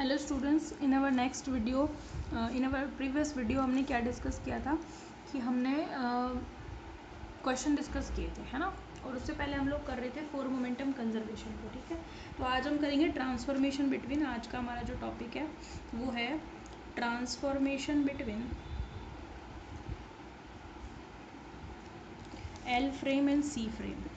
Hello students, in our next video, in our previous video हमने क्या discuss किया था कि हमने क्वेश्चन डिस्कस किए थे, है ना। और उससे पहले हम लोग कर रहे थे फोर मोमेंटम कंजर्वेशन को, ठीक है। तो आज हम करेंगे ट्रांसफॉर्मेशन बिटवीन। आज का हमारा जो टॉपिक है वो है transformation between L frame and C frame.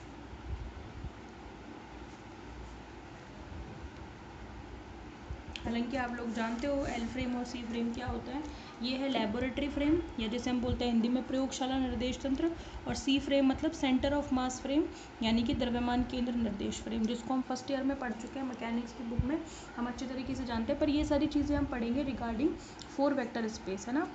हालांकि आप लोग जानते हो एल फ्रेम और सी फ्रेम क्या होता है। ये है लेबोरेटरी फ्रेम, या जैसे हम बोलते हैं हिंदी में प्रयोगशाला निर्देश तंत्र। और सी फ्रेम मतलब सेंटर ऑफ मास फ्रेम, यानी कि द्रव्यमान केंद्र निर्देश फ्रेम, जिसको हम फर्स्ट ईयर में पढ़ चुके हैं मैकेनिक्स की बुक में। हम अच्छे तरीके से जानते हैं, पर ये सारी चीज़ें हम पढ़ेंगे रिगार्डिंग 4 वेक्टर स्पेस, है ना।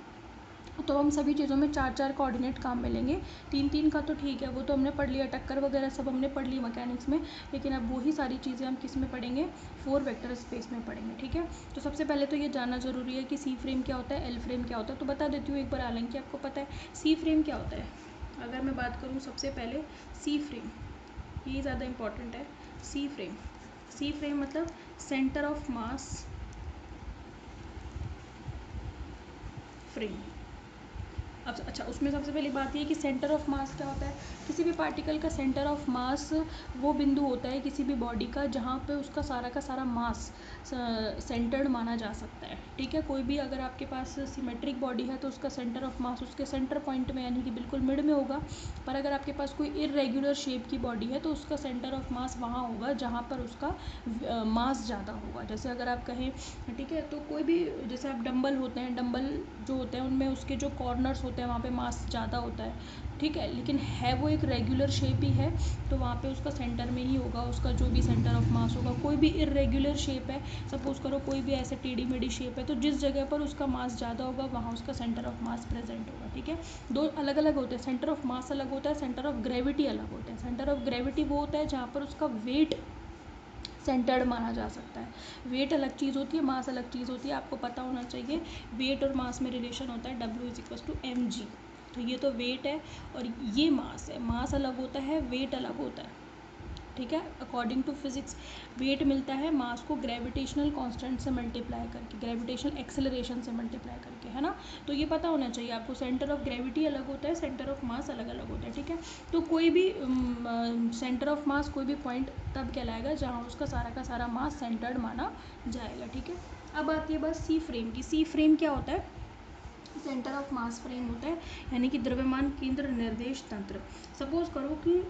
तो हम सभी चीज़ों में 4 कोऑर्डिनेट काम में लेंगे। 3 का तो ठीक है, वो तो हमने पढ़ लिया, टक्कर वगैरह सब हमने पढ़ ली मैकेनिक्स में। लेकिन अब वही सारी चीज़ें हम किस में पढ़ेंगे, 4 वेक्टर स्पेस में पढ़ेंगे, ठीक है। तो सबसे पहले तो ये जानना ज़रूरी है कि सी फ्रेम क्या होता है, एल फ्रेम क्या होता है। तो बता देती हूँ एक बार, हालांकि आपको पता है सी फ्रेम क्या होता है। अगर मैं बात करूँ सबसे पहले सी फ्रेम, ये ज़्यादा इम्पॉर्टेंट है। सी फ्रेम मतलब सेंटर ऑफ मास फ्रेम। अब अच्छा, उसमें सबसे पहली बात ये कि सेंटर ऑफ मास क्या होता है। किसी भी पार्टिकल का सेंटर ऑफ मास वो बिंदु होता है किसी भी बॉडी का जहाँ पे उसका सारा का सारा मास सेंटर्ड माना जा सकता है, ठीक है। कोई भी अगर आपके पास सिमेट्रिक बॉडी है तो उसका सेंटर ऑफ मास उसके सेंटर पॉइंट में, यानी कि बिल्कुल मिड में होगा। पर अगर आपके पास कोई इरेगुलर शेप की बॉडी है तो उसका सेंटर ऑफ मास वहाँ होगा जहाँ पर उसका मास ज़्यादा होगा। जैसे अगर आप कहें, ठीक है, तो कोई भी, जैसे आप डंबल होते हैं, डंबल जो होते हैं उनमें उसके जो कॉर्नर्स होते हैं वहाँ पे मास ज़्यादा होता है, ठीक है। लेकिन है वो एक रेगुलर शेप ही है तो वहाँ पे उसका सेंटर में ही होगा उसका जो भी सेंटर ऑफ मास होगा। कोई भी इरेगुलर शेप है, सपोज़ करो कोई भी ऐसे टेढ़ी मेढ़ी शेप है, तो जिस जगह पर उसका मास ज़्यादा होगा वहाँ उसका सेंटर ऑफ मास प्रेजेंट होगा, ठीक है। दो अलग अलग होते हैं, सेंटर ऑफ मास अलग होता है, सेंटर ऑफ ग्रेविटी अलग होता है। सेंटर ऑफ ग्रेविटी वो होता है जहाँ पर उसका वेट सेंटर्ड माना जा सकता है। वेट अलग चीज़ होती है, मास अलग चीज़ होती है, आपको पता होना चाहिए। वेट और मास में रिलेशन होता है W=mg। तो ये तो वेट है और ये मास है। मास अलग होता है, वेट अलग होता है, ठीक है। अकॉर्डिंग टू फिजिक्स वेट मिलता है मास को ग्रेविटेशनल कांस्टेंट से मल्टीप्लाई करके, ग्रेविटेशनल एक्सेलरेशन से मल्टीप्लाई करके, है ना। तो ये पता होना चाहिए आपको, सेंटर ऑफ ग्रेविटी अलग होता है, सेंटर ऑफ मास अलग अलग होता है, ठीक है। तो कोई भी सेंटर ऑफ मास कोई भी पॉइंट तब कहलाएगा जहाँ उसका सारा का सारा मास सेंटर्ड माना जाएगा, ठीक है। अब आती है बात सी फ्रेम की। सी फ्रेम क्या होता है, सेंटर ऑफ मास फ्रेम होता है, यानी कि द्रव्यमान केंद्र निर्देश तंत्र। सपोज करो कि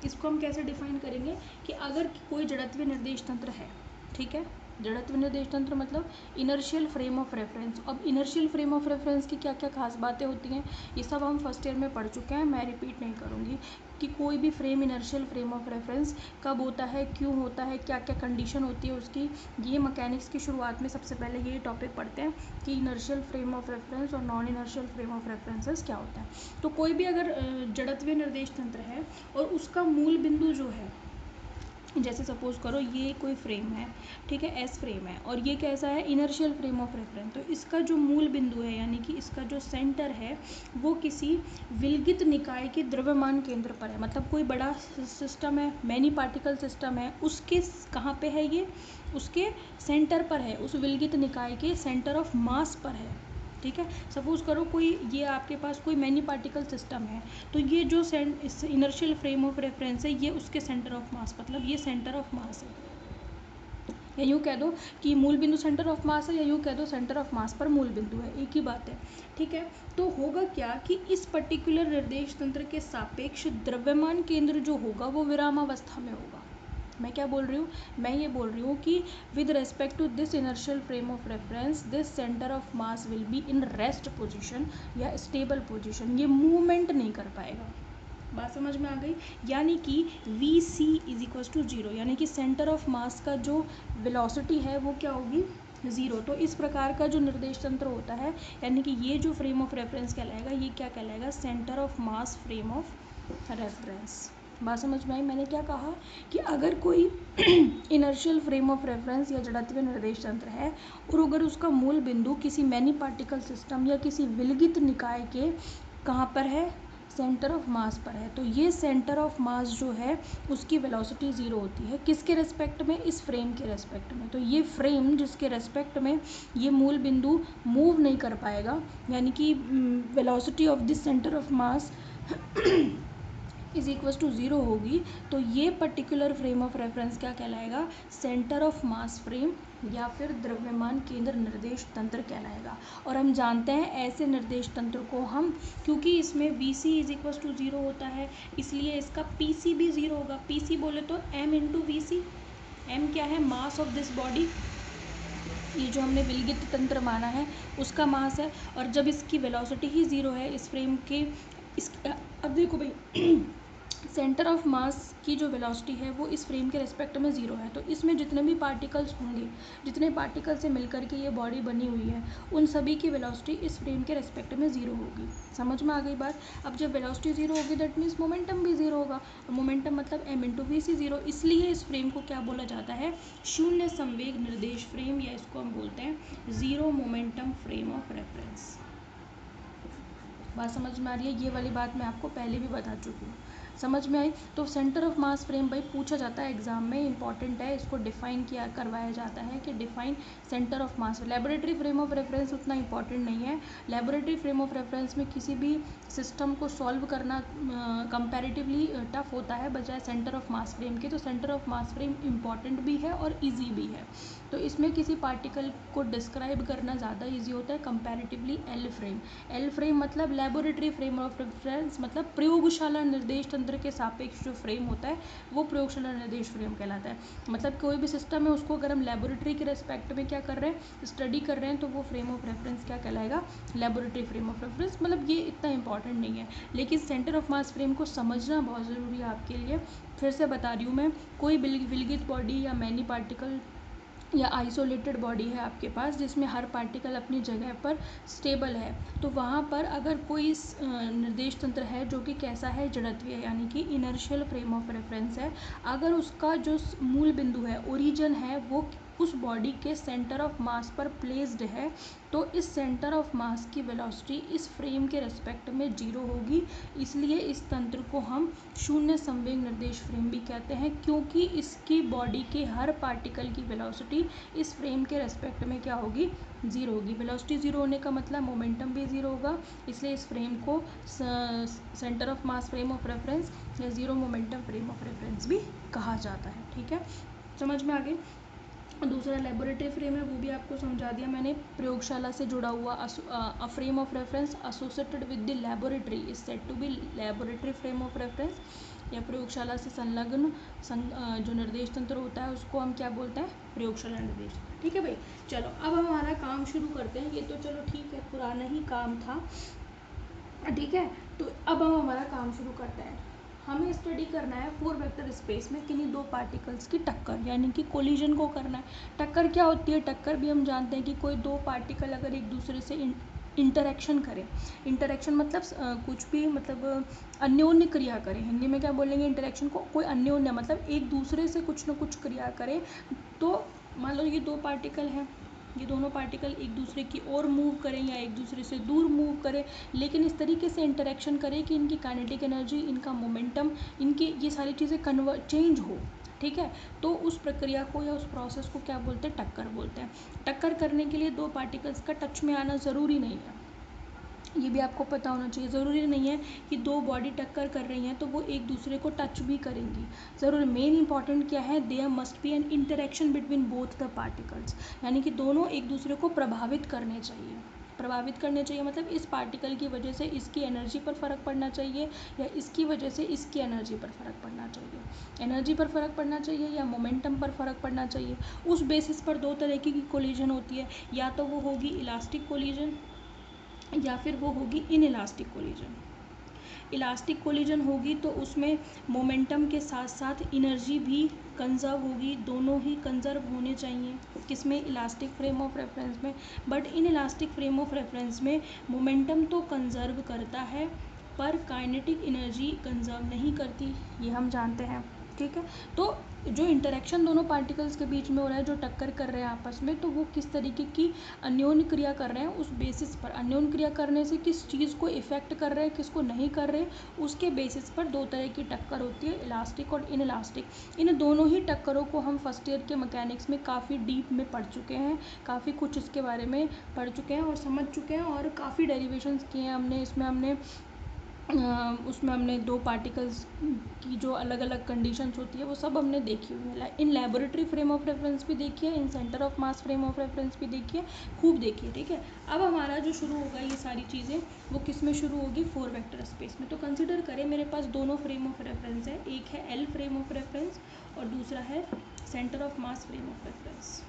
इसको हम कैसे डिफाइन करेंगे कि अगर कोई जड़त्वीय निर्देश तंत्र है, ठीक है। जड़त्वीय निर्देश तंत्र मतलब इनर्शियल फ्रेम ऑफ रेफरेंस। अब इनर्शियल फ्रेम ऑफ रेफरेंस की क्या क्या खास बातें होती हैं ये सब हम फर्स्ट ईयर में पढ़ चुके हैं, मैं रिपीट नहीं करूँगी। कि कोई भी frame inertial frame of reference कब होता है, क्यों होता है, क्या क्या कंडीशन होती है उसकी, ये मैकेनिक्स की शुरुआत में सबसे पहले ये टॉपिक पढ़ते हैं कि इनर्शियल फ्रेम ऑफ रेफरेंस और non inertial frame of references क्या होता है। तो कोई भी अगर जड़त्वीय निर्देश तंत्र है और उसका मूल बिंदु जो है, जैसे सपोज करो ये कोई फ्रेम है, ठीक है, एस फ्रेम है, और ये कैसा है, इनर्शियल फ्रेम ऑफ रेफरेंस। तो इसका जो मूल बिंदु है, यानी कि इसका जो सेंटर है वो किसी विलगित निकाय के द्रव्यमान केंद्र पर है। मतलब कोई बड़ा सिस्टम है, मैनी पार्टिकल सिस्टम है, उसके कहाँ पे है ये, उसके सेंटर पर है, उस विलगित निकाय के सेंटर ऑफ मास पर है, ठीक है। सपोज करो कोई, ये आपके पास कोई मैनी पार्टिकल सिस्टम है, तो ये जो इनर्शियल फ्रेम ऑफ रेफरेंस है ये उसके सेंटर ऑफ मास, मतलब ये सेंटर ऑफ मास है। या यूँ कह दो कि मूल बिंदु सेंटर ऑफ मास है, या यूँ कह दो सेंटर ऑफ मास पर मूल बिंदु है, एक ही बात है, ठीक है। तो होगा क्या कि इस पर्टिकुलर निर्देश तंत्र के सापेक्ष द्रव्यमान केंद्र जो होगा वो विरामावस्था में होगा। मैं क्या बोल रही हूँ, मैं ये बोल रही हूँ कि with respect to this inertial frame of reference this centre of mass will be in rest position या स्टेबल पोजीशन, ये मूवमेंट नहीं कर पाएगा। बात समझ में आ गई। यानी कि VC=0, यानी कि सेंटर ऑफ मास का जो वेलोसिटी है वो क्या होगी, 0। तो इस प्रकार का जो निर्देश तंत्र होता है, यानी कि ये जो फ्रेम ऑफ रेफरेंस कहलाएगा, ये क्या कहलाएगा, centre of mass frame of reference. बात समझ में आई। मैंने क्या कहा कि अगर कोई इनर्शियल फ्रेम ऑफ रेफरेंस या जड़त्वीय निर्देश तंत्र है और अगर उसका मूल बिंदु किसी मैनी पार्टिकल सिस्टम या किसी विलगित निकाय के कहाँ पर है, सेंटर ऑफ मास पर है, तो ये सेंटर ऑफ मास जो है उसकी वेलोसिटी ज़ीरो होती है। किसके रेस्पेक्ट में? इस फ्रेम के रेस्पेक्ट में। तो ये फ्रेम जिसके रेस्पेक्ट में ये मूल बिंदु मूव नहीं कर पाएगा, यानी कि velocity of this centre of mass is equals to zero होगी, तो ये पर्टिकुलर फ्रेम ऑफ रेफरेंस क्या कहलाएगा? सेंटर ऑफ मास फ्रेम या फिर द्रव्यमान केंद्र निर्देश तंत्र कहलाएगा। और हम जानते हैं ऐसे निर्देश तंत्र को हम, क्योंकि इसमें V C is equals to zero होता है, इसलिए इसका पी सी भी ज़ीरो होगा। पी सी बोले तो M into V C. M क्या है? मास ऑफ दिस बॉडी, ये जो हमने विलगित तंत्र माना है उसका मास है। और जब इसकी वेलोसिटी ही ज़ीरो है इस फ्रेम के, इस अब देखो भाई सेंटर ऑफ मास की जो वेलोसिटी है वो इस फ्रेम के रेस्पेक्ट में ज़ीरो है, तो इसमें जितने भी पार्टिकल्स होंगे, जितने पार्टिकल से मिलकर के ये बॉडी बनी हुई है, उन सभी की वेलोसिटी इस फ्रेम के रेस्पेक्ट में ज़ीरो होगी। समझ में आ गई बात? अब जब वेलोसिटी ज़ीरो होगी दैट मीन्स मोमेंटम भी ज़ीरो होगा, और मोमेंटम मतलब M into V C zero. इसलिए इस फ्रेम को क्या बोला जाता है? शून्य संवेग निर्देश फ्रेम, या इसको हम बोलते हैं zero momentum frame of reference. बात समझ में आ रही है? ये वाली बात मैं आपको पहले भी बता चुकी हूँ, समझ में आई? तो सेंटर ऑफ मास फ्रेम भाई पूछा जाता है एग्जाम में, इंपॉर्टेंट है, इसको डिफाइन किया करवाया जाता है कि define centre of mass. Laboratory frame of reference उतना इंपॉर्टेंट नहीं है। लेबोरेटरी फ्रेम ऑफ रेफरेंस में किसी भी सिस्टम को सॉल्व करना कंपैरेटिवली टफ होता है बजाय सेंटर ऑफ मास फ्रेम के। तो centre of mass frame important भी है और ईजी भी है। तो इसमें किसी पार्टिकल को डिस्क्राइब करना ज़्यादा ईजी होता है comparatively L frame. L frame मतलब लेबोरेटरी फ्रेम ऑफ रेफरेंस, मतलब प्रयोगशाला निर्देश तंत्र के सापेक्ष जो फ्रेम होता है वो प्रयोगशाला निर्देश फ्रेम कहलाता है। मतलब कोई भी सिस्टम है उसको अगर हम लेबोरेटरी के रेस्पेक्ट में क्या कर रहे हैं? स्टडी कर रहे हैं, तो वो फ्रेम ऑफ रेफरेंस क्या कहलाएगा? Laboratory frame of reference. मतलब ये इतना इंपॉर्टेंट नहीं है, लेकिन सेंटर ऑफ मास फ्रेम को समझना बहुत ज़रूरी है आपके लिए। फिर से बता रही हूँ मैं, कोई विलगित बॉडी या मैनी पार्टिकल या आइसोलेटेड बॉडी है आपके पास जिसमें हर पार्टिकल अपनी जगह पर स्टेबल है, तो वहाँ पर अगर कोई निर्देश तंत्र है जो कि कैसा है? जड़त्वीय, यानी कि इनर्शियल फ्रेम ऑफ रेफरेंस है। अगर उसका जो मूल बिंदु है, ओरिजिन है, वो उस बॉडी के सेंटर ऑफ मास पर प्लेस्ड है, तो इस सेंटर ऑफ मास की वेलोसिटी इस फ्रेम के रेस्पेक्ट में जीरो होगी। इसलिए इस तंत्र को हम शून्य संवेग निर्देश फ्रेम भी कहते हैं, क्योंकि इसकी बॉडी के हर पार्टिकल की वेलोसिटी इस फ्रेम के रेस्पेक्ट में क्या होगी? ज़ीरो होगी। वेलोसिटी ज़ीरो होने का मतलब मोमेंटम भी ज़ीरो होगा, इसलिए इस फ्रेम को centre of mass frame of reference या zero momentum frame of reference भी कहा जाता है। ठीक है, समझ में आ गई? दूसरा लेबोरेटरी फ्रेम है, वो भी आपको समझा दिया मैंने। प्रयोगशाला से जुड़ा हुआ a frame of reference associated with the laboratory is said to be laboratory frame of reference, या प्रयोगशाला से संलग्न जो निर्देश तंत्र होता है उसको हम क्या बोलते हैं? प्रयोगशाला निर्देश। ठीक है भाई, चलो अब हम हमारा काम शुरू करते हैं। ये तो चलो ठीक है, पुराना ही काम था, ठीक है। तो अब हम हमारा काम शुरू करते हैं। हमें स्टडी करना है 4 वेक्टर स्पेस में किन्हीं दो पार्टिकल्स की टक्कर, यानी कि कोलिजन को करना है। टक्कर क्या होती है? टक्कर भी हम जानते हैं कि कोई दो पार्टिकल अगर एक दूसरे से इंटरेक्शन करें। इंटरेक्शन मतलब कुछ भी, मतलब अन्योन्य क्रिया करें। हिंदी में क्या बोलेंगे इंटरेक्शन को? कोई अन्योन्य मतलब एक दूसरे से कुछ न कुछ क्रिया करें। तो मान लो ये दो पार्टिकल हैं, ये दोनों पार्टिकल एक दूसरे की ओर मूव करें या एक दूसरे से दूर मूव करें, लेकिन इस तरीके से इंटरेक्शन करें कि इनकी काइनेटिक एनर्जी, इनका मोमेंटम, इनकी ये सारी चीज़ें चेंज हो। ठीक है, तो उस प्रक्रिया को या उस प्रोसेस को क्या बोलते हैं? टक्कर बोलते हैं। टक्कर करने के लिए दो पार्टिकल्स का टच में आना ज़रूरी नहीं है, ये भी आपको पता होना चाहिए। ज़रूरी नहीं है कि दो बॉडी टक्कर कर रही हैं तो वो एक दूसरे को टच भी करेंगी। ज़रूर मेन इंपॉर्टेंट क्या है? There must be an interaction between both the particles, यानी कि दोनों एक दूसरे को प्रभावित करने चाहिए। प्रभावित करने चाहिए मतलब इस पार्टिकल की वजह से इसकी एनर्जी पर फ़र्क पड़ना चाहिए, या इसकी वजह से इसकी एनर्जी पर फ़र्क पड़ना चाहिए। एनर्जी पर फ़र्क पड़ना चाहिए या मोमेंटम पर फ़र्क पड़ना चाहिए। उस बेसिस पर दो तरीके की कोलिजन होती है, या तो वो होगी इलास्टिक कोलिजन या फिर वो होगी इनइलास्टिक कोलिजन। इलास्टिक कोलिजन होगी तो उसमें मोमेंटम के साथ साथ एनर्जी भी कंजर्व होगी, दोनों ही कंजर्व होने चाहिए। किसमें? इलास्टिक फ्रेम ऑफ रेफरेंस में। But in elastic frame of reference में मोमेंटम तो कंजर्व करता है पर काइनेटिक एनर्जी कंजर्व नहीं करती, ये हम जानते हैं। ठीक है, तो जो इंटरेक्शन दोनों पार्टिकल्स के बीच में हो रहा है, जो टक्कर कर रहे हैं आपस में, तो वो किस तरीके की अन्योन्य क्रिया कर रहे हैं, उस बेसिस पर अन्योन्य क्रिया करने से किस चीज़ को इफ़ेक्ट कर रहे हैं, किसको नहीं कर रहे, उसके बेसिस पर दो तरह की टक्कर होती है, इलास्टिक और इनइलास्टिक। इन दोनों ही टक्करों को हम फर्स्ट ईयर के मैकेनिक्स में काफ़ी डीप में पढ़ चुके हैं, काफ़ी कुछ इसके बारे में पढ़ चुके हैं और समझ चुके हैं, और काफ़ी डेरिवेशंस किए हैं हमने इसमें। उसमें हमने दो पार्टिकल्स की जो अलग अलग कंडीशंस होती है वो सब हमने देखी हुई है। In laboratory frame of reference भी देखिए, in centre of mass frame of reference भी देखिए, खूब देखिए, ठीक है। अब हमारा जो शुरू होगा ये सारी चीज़ें, वो किस में शुरू होगी, 4 वेक्टर स्पेस में। तो कंसिडर करें मेरे पास दोनों फ्रेम ऑफ रेफरेंस है, एक है एल फ्रेम ऑफ रेफरेंस और दूसरा है centre of mass frame of reference,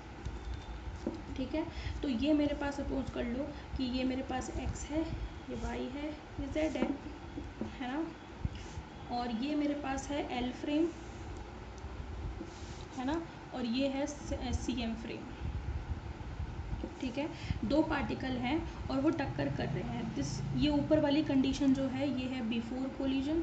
ठीक है। तो ये मेरे पास सपोज कर लो कि ये मेरे पास एक्स है, ये वाई है, ये जेड है ना, और ये मेरे पास है एल फ्रेम, है ना, और ये है सी एम फ्रेम, ठीक है। दो पार्टिकल हैं और वो टक्कर कर रहे हैं। ये ऊपर वाली कंडीशन जो है ये है बिफोर कोलिजन,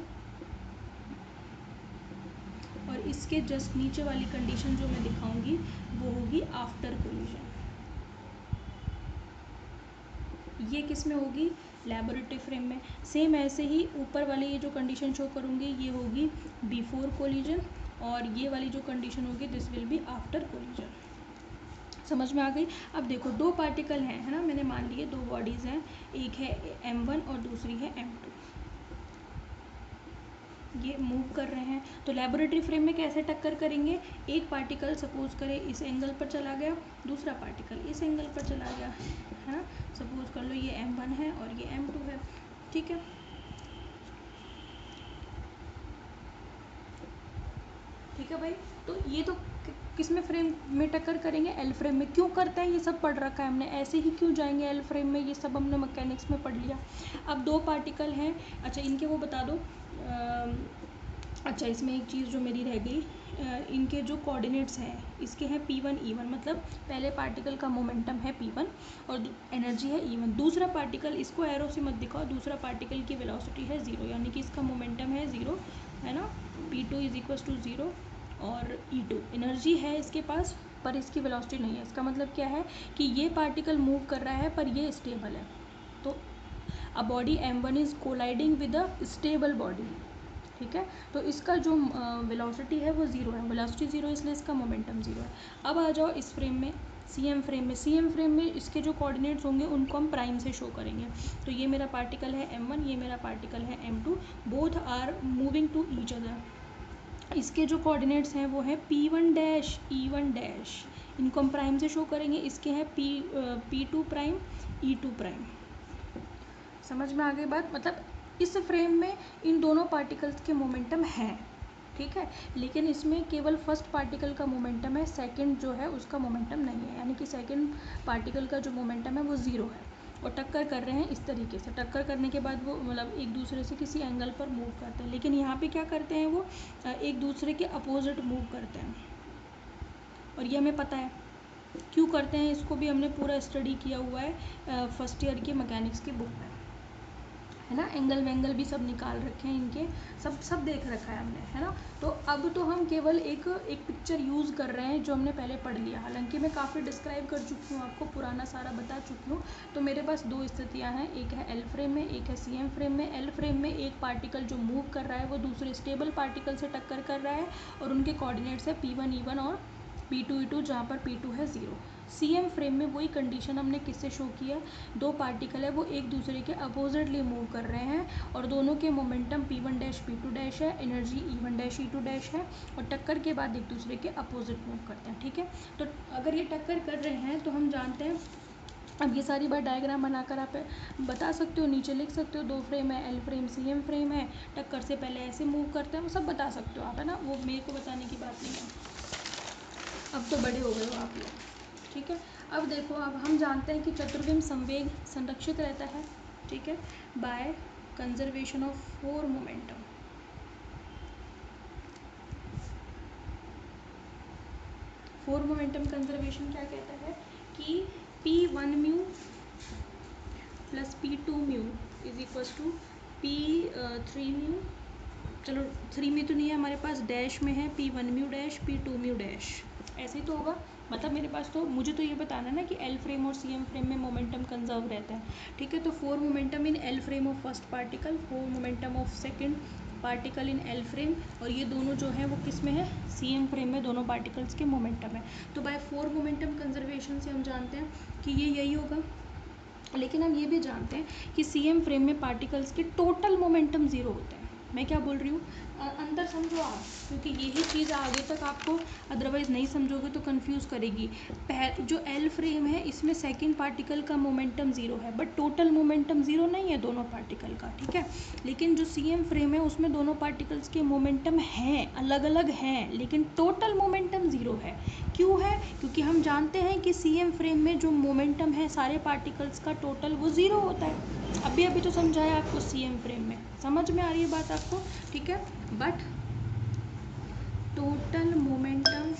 और इसके जस्ट नीचे वाली कंडीशन जो मैं दिखाऊंगी वो होगी आफ्टर कोलिजन। ये किस में होगी, लैबोरेटरी फ्रेम में। सेम ऐसे ही ऊपर वाली ये जो कंडीशन शो करूँगी ये होगी बिफोर कोलिजन, और ये वाली जो कंडीशन होगी this will be after collision. समझ में आ गई। अब देखो दो पार्टिकल हैं, है ना, मैंने मान लिए दो बॉडीज़ हैं, एक है M1 और दूसरी है M2, ये मूव कर रहे हैं। तो लेबोरेटरी फ्रेम में कैसे टक्कर करेंगे, एक पार्टिकल सपोज करें इस एंगल पर चला गया, दूसरा पार्टिकल इस एंगल पर चला गया, है ना। सपोज कर लो ये M1 है और ये M2 है, ठीक है। ठीक है भाई, तो ये तो किस में फ्रेम में टक्कर करेंगे, एल फ्रेम में। क्यों करते हैं, ये सब पढ़ रखा है हमने, ऐसे ही क्यों जाएंगे एल फ्रेम में, ये सब हमने मैकेनिक्स में पढ़ लिया। अब दो पार्टिकल हैं, अच्छा इनके वो बता दो। अच्छा इसमें एक चीज़ जो मेरी रह गई, इनके जो कोऑर्डिनेट्स हैं इसके हैं P1 E1, मतलब पहले पार्टिकल का मोमेंटम है P1 और एनर्जी है E1। दूसरा पार्टिकल, इसको एरो से मत दिखाओ, दूसरा पार्टिकल की वेलोसिटी है 0, यानी कि इसका मोमेंटम है 0, है ना। P2 इज इक्वल टू 0 और E2 एनर्जी है इसके पास पर इसकी वेलोसिटी नहीं है। इसका मतलब क्या है कि ये पार्टिकल मूव कर रहा है पर ये स्टेबल है। तो a body M1 is colliding with a stable body, ठीक है। तो इसका जो वेलोसिटी है वो 0 है, वेलोसिटी 0 इसलिए इसका मोमेंटम 0 है। अब आ जाओ इस फ्रेम में, CM फ्रेम में। CM फ्रेम में इसके जो कोऑर्डिनेट्स होंगे उनको हम प्राइम से शो करेंगे। तो ये मेरा पार्टिकल है M1, ये मेरा पार्टिकल है M2, both are moving to each other. इसके जो कोऑर्डिनेट्स हैं वो हैं P1 डैश E1 डैश, इनको हम प्राइम से शो करेंगे। इसके हैं P2 प्राइम E2 प्राइम। समझ में आ गई बात, मतलब इस फ्रेम में इन दोनों पार्टिकल्स के मोमेंटम हैं, ठीक है, लेकिन इसमें केवल फर्स्ट पार्टिकल का मोमेंटम है, सेकंड जो है उसका मोमेंटम नहीं है, यानी कि सेकंड पार्टिकल का जो मोमेंटम है वो 0 है। और टक्कर कर रहे हैं इस तरीके से, टक्कर करने के बाद वो मतलब एक दूसरे से किसी एंगल पर मूव करते हैं, लेकिन यहाँ पे क्या करते हैं वो एक दूसरे के अपोजिट मूव करते हैं, और ये हमें पता है क्यों करते हैं। इसको भी हमने पूरा स्टडी किया हुआ है फर्स्ट ईयर की मैकेनिक्स की बुक में, है ना। एंगल वेंगल भी सब निकाल रखे हैं इनके, सब देख रखा है हमने, है ना। तो अब तो हम केवल एक पिक्चर यूज़ कर रहे हैं जो हमने पहले पढ़ लिया, हालांकि मैं काफ़ी डिस्क्राइब कर चुकी हूँ, आपको पुराना सारा बता चुकी हूँ। तो मेरे पास दो स्थितियाँ हैं, एक है एल फ्रेम में, एक है CM फ्रेम में। एल फ्रेम में एक पार्टिकल जो मूव कर रहा है वो दूसरे स्टेबल पार्टिकल से टक्कर कर रहा है, और उनके कोऑर्डिनेट्स है P1 E1 और P2 E2, जहाँ पर P2 है 0। CM फ्रेम में वही कंडीशन हमने किससे शो किया, दो पार्टिकल है वो एक दूसरे के अपोजिटली मूव कर रहे हैं, और दोनों के momentum P1 dash P2 dash है, energy E1 dash E2 dash है, और टक्कर के बाद एक दूसरे के अपोजिट मूव करते हैं, ठीक है। तो अगर ये टक्कर कर रहे हैं तो हम जानते हैं, अब ये सारी बात डायग्राम बनाकर आप बता सकते हो, नीचे लिख सकते हो, दो फ्रेम है, एल फ्रेम CM फ्रेम है, टक्कर से पहले ऐसे मूव करते हैं, वो सब बता सकते हो आप, है ना, वो मेरे को बताने की बात नहीं है। अब तो बड़े हो गए हो आप लोग, ठीक है। अब देखो, अब हम जानते हैं कि चतुर्विम संवेग संरक्षित रहता है, ठीक है, by conservation of 4 momentum. Four momentum conservation क्या कहता है कि P1 mu plus P2 mu is equal to P3 mu चलो 3 में तो नहीं है हमारे पास, डैश में है P1 mu dash P2 mu dash, ऐसे ही तो होगा। मतलब मेरे पास तो, मुझे तो ये बताना है ना कि एल फ्रेम और सी एम फ्रेम में मोमेंटम कंजर्व रहता है, ठीक है। तो 4 momentum in L frame of first particle, 4 momentum of second particle in L frame, और ये दोनों जो है वो किस में है, सी एम फ्रेम में दोनों पार्टिकल्स के मोमेंटम है। तो बाय 4 मोमेंटम कंजर्वेशन से हम जानते हैं कि ये यही होगा। लेकिन हम ये भी जानते हैं कि सी एम फ्रेम में पार्टिकल्स के टोटल मोमेंटम ज़ीरो होते हैं। मैं क्या बोल रही हूँ, अंदर समझो आप, क्योंकि यही चीज़ आगे तक आपको अदरवाइज़ नहीं समझोगे तो कंफ्यूज करेगी। जो एल फ्रेम है इसमें सेकंड पार्टिकल का मोमेंटम ज़ीरो है, बट टोटल मोमेंटम ज़ीरो नहीं है दोनों पार्टिकल का, ठीक है। लेकिन जो सी एम फ्रेम है उसमें दोनों पार्टिकल्स के मोमेंटम हैं, अलग अलग हैं, लेकिन टोटल मोमेंटम ज़ीरो है। क्यों है, क्योंकि हम जानते हैं कि सी एम फ्रेम में जो मोमेंटम है सारे पार्टिकल्स का टोटल वो ज़ीरो होता है। अभी तो समझाया आपको, सी एम फ्रेम में समझ में आ रही है बात आपको, ठीक है। But total momentum